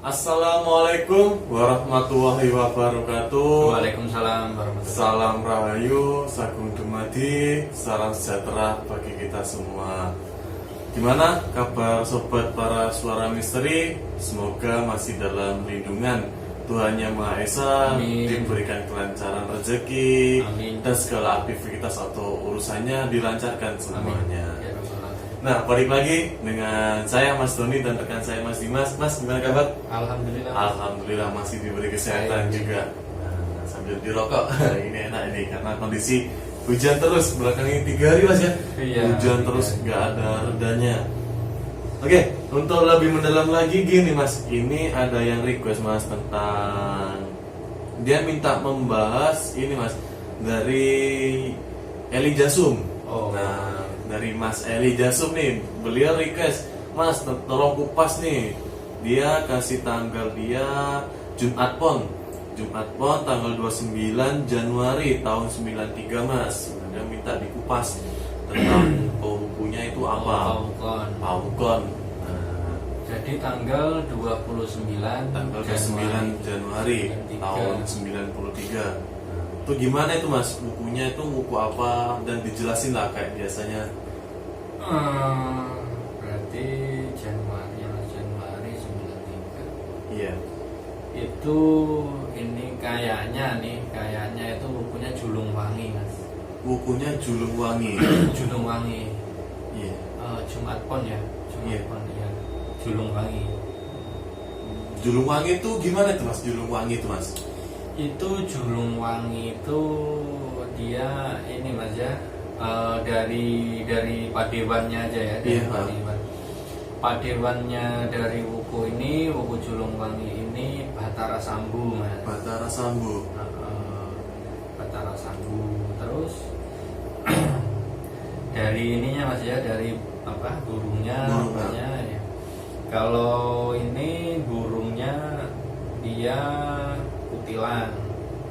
Assalamualaikum warahmatullahi wabarakatuh. Waalaikumsalam warahmatullahi Salam Rahayu, Sagung Dumadi, salam sejahtera bagi kita semua. Gimana kabar sobat para suara misteri? Semoga masih dalam lindungan Tuhan Yang Maha Esa, Amin. diberikan kelancaran rezeki, Amin. dan segala aktivitas atau urusannya dilancarkan semuanya. Ya Rabbal Alamin. Nah, balik lagi dengan saya Mas Doni dan rekan saya Mas Dimas. Mas, gimana kabar? Alhamdulillah. Alhamdulillah masih diberi kesehatan Baik. juga. Nah, sambil dirokok. Ini enak ini karena kondisi hujan terus belakang ini 3 hari Mas ya. Iya, Hujan 3 terus hari. nggak ada redanya. Oke, untuk lebih mendalam lagi gini Mas, ini ada yang request Mas tentang dia minta membahas ini Mas dari Eli Jasum. Oh. Nah, dari Mas Eli Jasum nih, beliau request, Mas tolong kupas nih. Dia kasih tanggal dia Jumat Pon tanggal 29 Januari tahun 93 Mas. Dia minta dikupas tentang bukunya itu apa? Paukon. Paukon. Nah, Jadi tanggal 29 tanggal 29 Januari 93. tahun 93. Itu gimana itu Mas? Bukunya itu buku apa dan dijelasin lah kayak biasanya. Berarti Januari 93. Iya. Itu ini kayaknya itu bukunya Julung Wangi Mas. Bukunya Julung Wangi. Julung Wangi. Iya. Jumat Pon ya. Jumat Iya. Pon ya. Julung Wangi. Julung Wangi itu gimana itu Mas? Julung Wangi itu Mas? Itu Julung Wangi itu dia ini Mas ya, dari padewannya aja ya, dari Iya. padewannya dari buku ini, buku Julung Wangi ini Batara Sambu Mas. Batara Sambu. Batara Sambu. Terus dari ininya Mas ya, dari apa burungnya Burung, namanya ya. Kalau ini burungnya dia kutilang.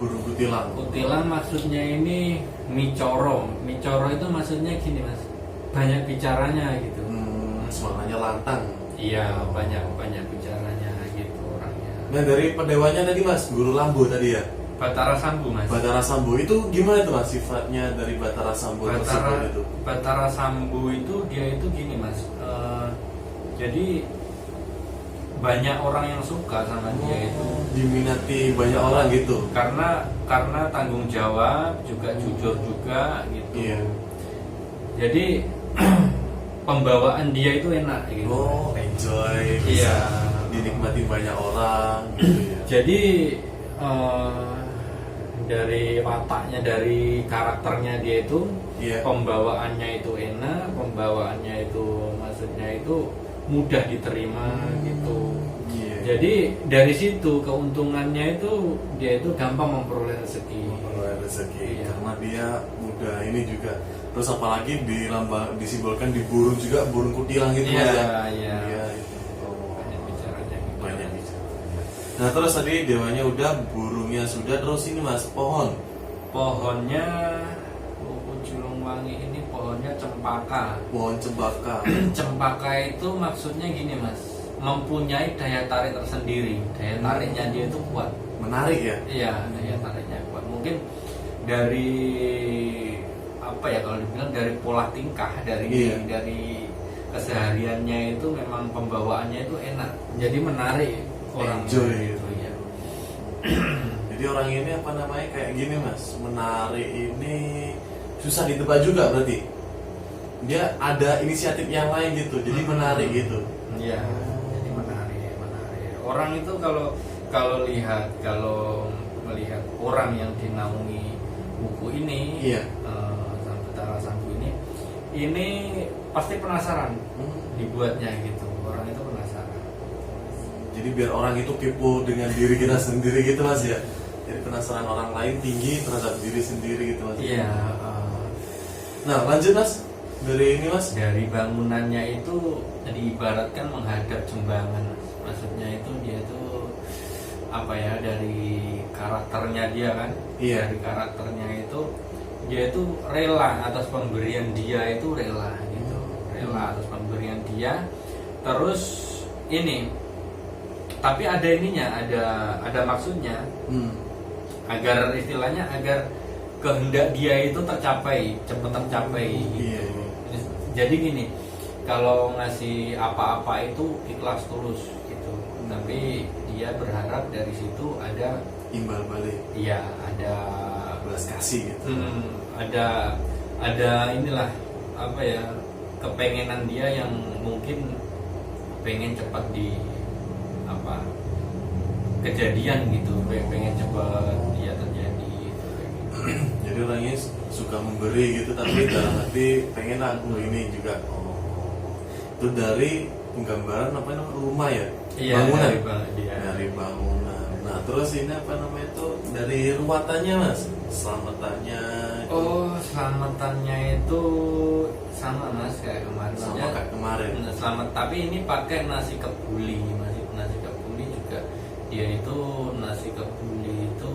Burung kutilang. Kutilang maksudnya ini micoro. Micoro itu maksudnya gini Mas, banyak bicaranya gitu. Suaranya lantang. Iya, banyak bicaranya gitu orangnya. Nah dari pedewanya tadi Mas, Guru Lambo tadi ya. Batara Sambu Mas. Batara Sambu itu gimana itu Mas sifatnya dari Batara Sambu tersebut itu? Batara Sambu itu dia itu gini Mas. Jadi banyak orang yang suka sama dia itu. Diminati banyak orang gitu. Karena tanggung jawab juga jujur juga gitu. Iya. Jadi pembawaan dia itu enak gitu. Oh, enjoy. Iya. Bisa dinikmati banyak orang gitu ya. Jadi dari wataknya, dari karakternya dia itu, Iya. pembawaannya itu enak, pembawaannya itu maksudnya itu mudah diterima gitu. Iya. Jadi dari situ keuntungannya itu dia itu gampang memperoleh rezeki. Memperoleh rezeki Iya. karena dia mudah ini juga. Terus apalagi disimbolkan di burung juga, burung kutilang itu Iya, Mas ya. iya. Iya itu. Oh. Banyak bicaranya gitu. Banyak bicaranya. Nah terus tadi dewanya udah, burungnya sudah, terus ini Mas pohon. Pohonnya buku Julung Wangi ini pohonnya cempaka. Pohon cempaka. Cempaka itu maksudnya gini Mas, mempunyai daya tarik tersendiri. Daya tariknya dia itu kuat. Menarik ya. Iya, daya tariknya kuat. Mungkin dari apa ya, kalau dibilang dari pola tingkah, dari Iya. dari kesehariannya itu memang pembawaannya itu enak. Jadi menarik orang Enjoy gitu ya. Jadi orang ini apa namanya kayak gini Mas, menarik ini susah ditebak juga berarti. Dia ada inisiatif yang lain gitu, jadi menarik gitu. Iya, jadi menarik. Orang itu kalau melihat orang yang dinaungi buku ini, Iya. Batara Sambu ini pasti penasaran dibuatnya gitu. Orang itu penasaran. Jadi biar orang itu kepo dengan diri kita sendiri gitu Mas ya. Jadi penasaran orang lain tinggi terhadap diri sendiri gitu Mas. Iya. Nah lanjut Mas, dari ini Mas. Dari bangunannya itu diibaratkan menghadap jembangan. Maksudnya itu dia itu apa ya, dari karakternya dia kan. Iya. Dari karakternya itu dia itu rela atas pemberian dia, itu rela gitu. Rela atas pemberian dia. Terus ini tapi ada ininya, ada maksudnya, agar istilahnya agar kehendak dia itu tercapai, cepat tercapai. Iya. Jadi gini, kalau ngasih apa-apa itu ikhlas tulus gitu, tapi dia berharap dari situ ada Imbal balik, iya, ada belas kasih gitu. ada inilah apa ya, kepengenan dia yang mungkin pengen cepat di apa kejadian gitu, pengen cepat dia terjadi gitu. Jadi orangnya suka memberi gitu, tapi dalam hati pengen aku ini juga. Itu dari penggambaran apa namanya, rumah ya, Iya, bangunan. dari Bangunan. Nah terus ini apa namanya itu dari ruwatannya mas, selamatannya. Oh, selamatannya itu sama mas kayak kemarin. Sama Maksudnya, kayak kemarin. Selamat, tapi ini pakai nasi kebuli, nasi kebuli juga dia itu nasi kebuli itu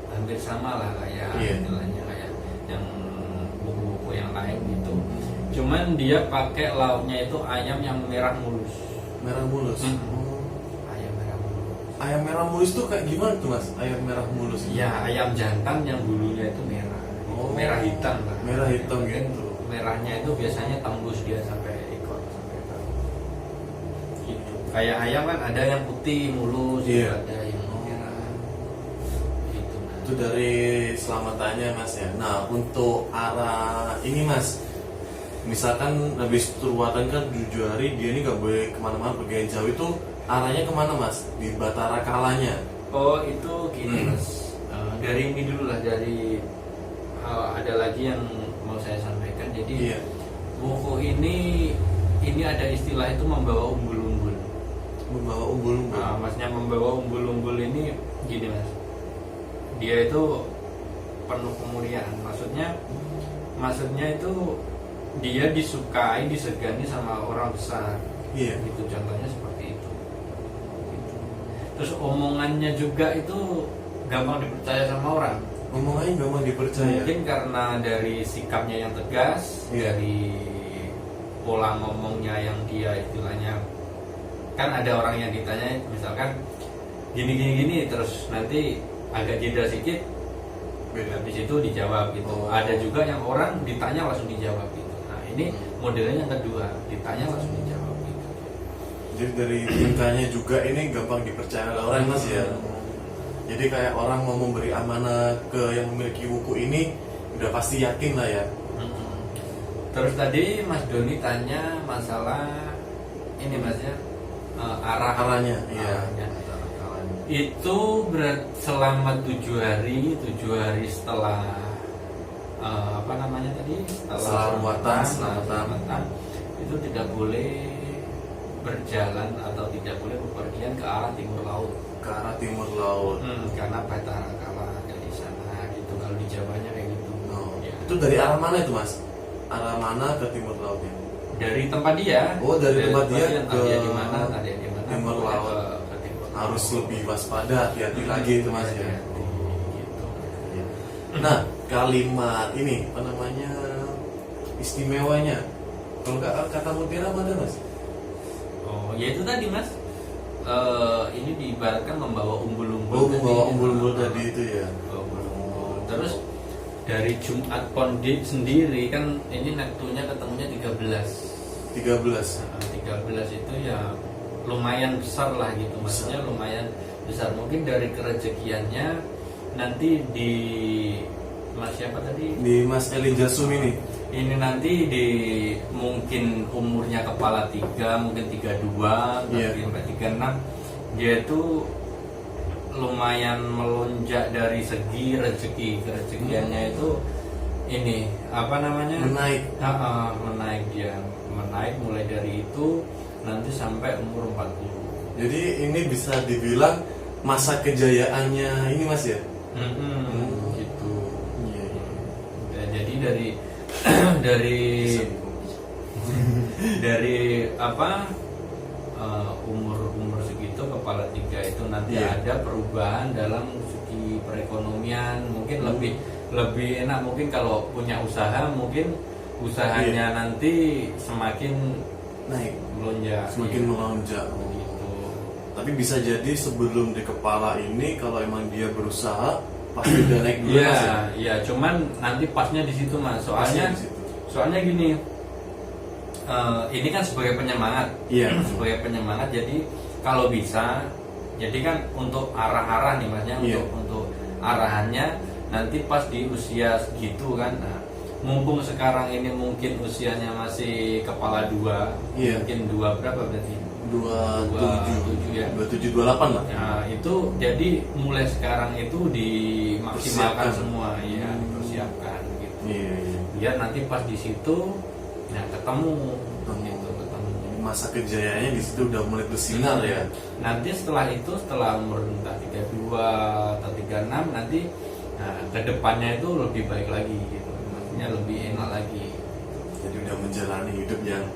hampir sama lah kayak Iya. istilahnya kayak yang buku-buku yang lain gitu. Cuman dia pakai lauknya itu ayam yang merah mulus. Merah mulus. Ayam merah mulus. Ayam merah mulus tuh kayak gimana tuh mas? Ayam merah mulus. Ya, ayam jantan yang bulunya itu merah. Oh. Merah hitam lah. Merah hitam Mungkin gitu. Merahnya itu biasanya tembus dia sampai ekor, sampai ekor. Gitu. Kayak ayam kan ada yang putih mulus, Iya. ada yang merah. Gitu. Itu dari selamatannya mas ya. Nah untuk arah ini mas, misalkan habis ruwatan kan 7 hari dia ini nggak boleh kemana-mana, pergi jauh, itu arahnya kemana mas? Di Batara Kalanya. Oh itu gini mas. Dari ini dulu lah, dari ada lagi yang mau saya sampaikan. Jadi Iya. buku ini ada istilah itu membawa umbul-umbul. Membawa umbul-umbul. Nah, maksudnya membawa umbul-umbul ini gini mas, dia itu penuh kemuliaan. Maksudnya itu dia disukai, disegani sama orang besar. Iya. Gitu, contohnya seperti itu. Gitu. Terus omongannya juga itu gampang dipercaya sama orang. Omongannya gampang dipercaya. Mungkin karena dari sikapnya yang tegas, Iya. dari pola ngomongnya yang dia istilahnya, kan ada orang yang ditanya misalkan gini terus nanti agak jeda sedikit, Beda. habis itu dijawab gitu. Oh. Ada juga yang orang ditanya langsung dijawab gitu. Nah ini modelnya yang kedua, ditanya langsung dijawab gitu. Jadi dari tingkahnya juga ini gampang dipercaya oleh orang mas ya. Jadi kayak orang mau memberi amanah ke yang memiliki buku ini udah pasti yakin lah ya. Terus tadi Mas Doni tanya masalah ini mas ya, Arahnya, iya. arahnya. Itu selama 7 hari setelah apa namanya tadi, Setelah ruwatan, selamatan, itu tidak boleh berjalan atau tidak boleh bepergian ke arah timur laut. Ke arah timur laut. Karena Batara Kala ada di sana gitu, kalau di Jawanya kayak gitu. Oh. Ya. Itu dari arah mana itu mas? Arah mana ke timur lautnya? Dari tempat dia. Oh, dari tempat dia entah ke dia di mana, entah dia di mana. timur pokoknya laut. ke timur laut. Harus lebih waspada, hati-hati lagi itu mas ya. Hati-hati, gitu. Nah kalimat ini apa namanya istimewanya? Kalau nggak kata mutiara apa ada mas? Oh, ya itu tadi mas. Ini diibaratkan membawa umbul-umbul. Oh, tadi. membawa umbul-umbul tadi itu ya. Membawa umbul-umbul. Terus dari Jumat Pondit sendiri kan ini nektunya ketemunya 13. 13. Nah, 13 itu ya lumayan besar lah gitu, maksudnya lumayan besar. Mungkin dari kerezekiannya nanti di Mas siapa tadi? Di Mas Elin Jasum ini. Ini nanti di mungkin umurnya kepala 3, mungkin 32, Iya. sampai 36. Dia itu lumayan melonjak dari segi rezeki. Kerezekiannya itu ini apa namanya? Menaik. Menaik dia. Menaik mulai dari itu nanti sampai umur 40. Jadi ini bisa dibilang masa kejayaannya ini mas ya? Gitu. Iya. Ya, jadi dari dari apa umur segitu kepala 3 itu nanti Iya. ada perubahan dalam segi perekonomian, mungkin lebih enak. Mungkin kalau punya usaha, mungkin usahanya nanti semakin Naik. melonjak, Semakin iya. melonjak. Gitu. Tapi bisa jadi sebelum di kepala ini kalau emang dia berusaha pasti udah naik dulu Iya, Mas ya. iya, cuman nanti pasnya di situ Mas. Pasnya Soalnya di situ. soalnya gini, ini kan sebagai penyemangat. Iya. Sebagai penyemangat, jadi kalau bisa, jadi kan untuk arah-arah nih Masnya, Iya. untuk arahannya nanti pas di usia segitu kan. Nah, mumpung sekarang ini mungkin usianya masih kepala 2, Iya. mungkin 2 berapa berarti? 27 ya. 27 28 lah. Nah, itu jadi mulai sekarang itu dimaksimalkan Persiapkan. semua, ya, dipersiapkan gitu. Iya, iya. Biar nanti pas di situ ya ketemu Ketemu. ketemu. Masa kejayaannya di situ udah mulai bersinar ya. Nanti setelah itu, setelah umur entah 32 atau 36 nanti, nah, kedepannya itu lebih baik lagi gitu, maksudnya lebih enak lagi. Jadi udah menjalani hidup yang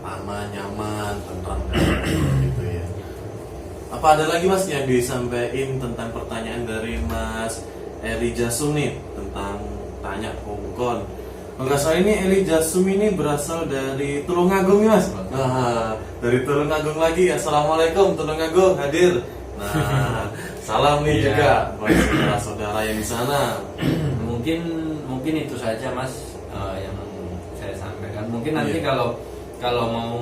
aman, nyaman, tentram gitu ya. Apa ada lagi Mas yang disampaikan tentang pertanyaan dari Mas Eli Jasum nih tentang tanya Hongkong? Enggak salah ini Eli Jasum ini berasal dari Tulungagung nih Mas. Nah, dari Tulungagung lagi. Assalamualaikum Tulungagung hadir. Nah, salam nih Iya. juga buat saudara-saudara yang di sana. Mungkin itu saja Mas, yang saya sampaikan. Mungkin nanti Iya. kalau mau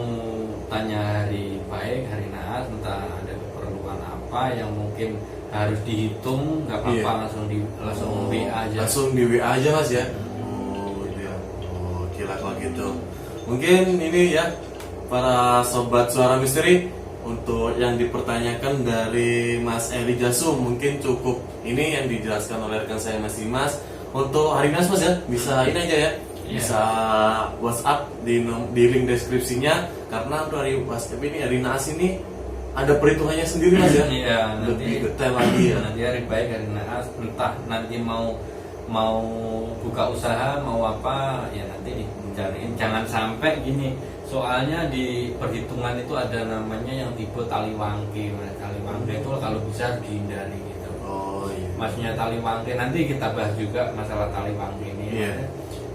tanya hari baik, hari naas, entah ada keperluan apa yang mungkin harus dihitung, nggak apa-apa, Iya. langsung WA aja. Langsung di WA aja Mas ya. Oh iya. Oh gila kalau gitu. Mungkin ini ya para sobat suara misteri, untuk yang dipertanyakan dari Mas Eli Jasum mungkin cukup ini yang dijelaskan oleh rekan saya Mas Dimas. Untuk hari naas Mas ya, bisa ini aja ya. Iya. Bisa WhatsApp di link deskripsinya, karena untuk hari WhatsApp ini hari naas ini ada perhitungannya sendiri Mas ya. Iya, nanti Lebih detail lagi ya. nanti hari baik, hari naas, entah nanti mau buka usaha, mau apa, ya nanti dicariin. Jangan sampai gini, soalnya di perhitungan itu ada namanya yang tipe tali wangke. Nah, tali wangke itu kalau bisa dihindari gitu. Oh iya. Maksudnya tali wangke, nanti kita bahas juga masalah tali wangke ini. Iya.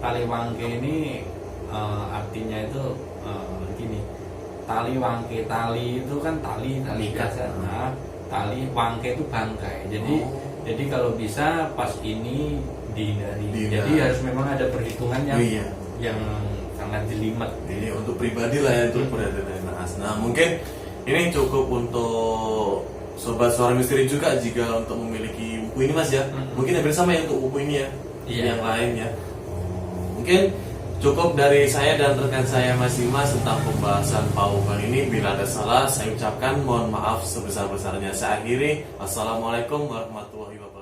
Tali wangke ini artinya itu gini, tali wangke, tali itu kan tali Ikat. biasa. Nah, tali wangke itu bangkai. Oh. Jadi kalau bisa pas ini dihindari. Dihindari. Jadi harus memang ada perhitungan Iya. yang sangat jelimet. Ini untuk pribadi lah ya, untuk perhatian naas. Nah mungkin ini cukup untuk sobat suara misteri juga jika untuk memiliki buku ini Mas ya. Mungkin hampir sama ya untuk buku ini ya. Iya. Yang lain ya. Mungkin cukup dari saya dan rekan saya Mas Dimas tentang pembahasan paukan ini. Bila ada salah saya ucapkan mohon maaf sebesar-besarnya. Saya akhiri. Wassalamualaikum warahmatullahi wabarakatuh.